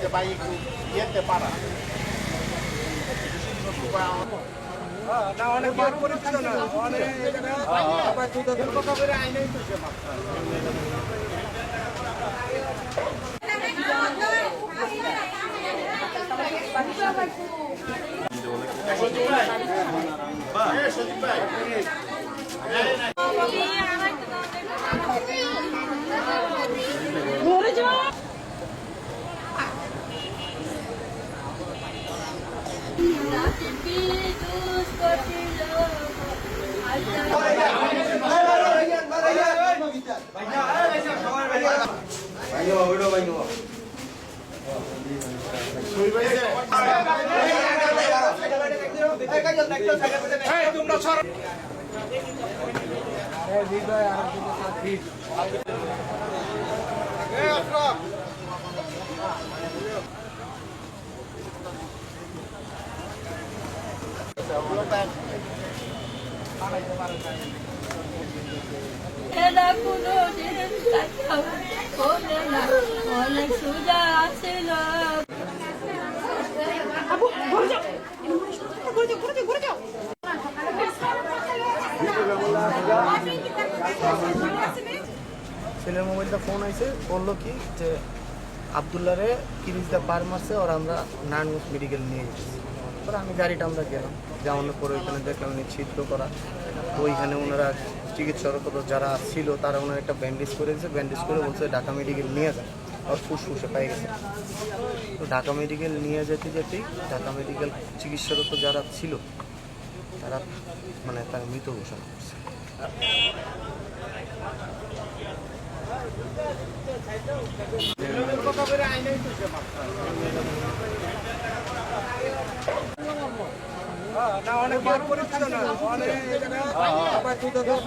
যে ভাই একটু ইয়েতে পারা না অনেক বার করেছিল না অনেক আবার দুধের কথা বলে আইনেই তো সে অনেক সুজা ছিল ছেলের মোবাইলটা ফোন আইছে বললো কি যে আবদুল্লারে কিরিজদা পার মারছে আর আমরা নারায়ণগঞ্জ মেডিকেল নিয়ে গেছি। পরে আমি গাড়িটা আমরা গেলাম যাওয়ানোর পরে ওইখানে দেখলাম উনি ছিদ্র করা, তো ওইখানে ওনারা চিকিৎসক যারা ছিল তারা ওনার একটা ব্যান্ডেজ করে দিয়েছে, ব্যান্ডেজ করে বলছে ঢাকা মেডিকেল নিয়ে যায়, আর ফুসফুসে পাই গেছে। তো ঢাকা মেডিকেল নিয়ে যেতে যেতেই ঢাকা মেডিকেল চিকিৎসরত যারা ছিল তারা তার মৃত ঘোষণা করছে। কথা বলে আইনেই তো সে না অনেক বার করেছিল না অনেক আবার দুধের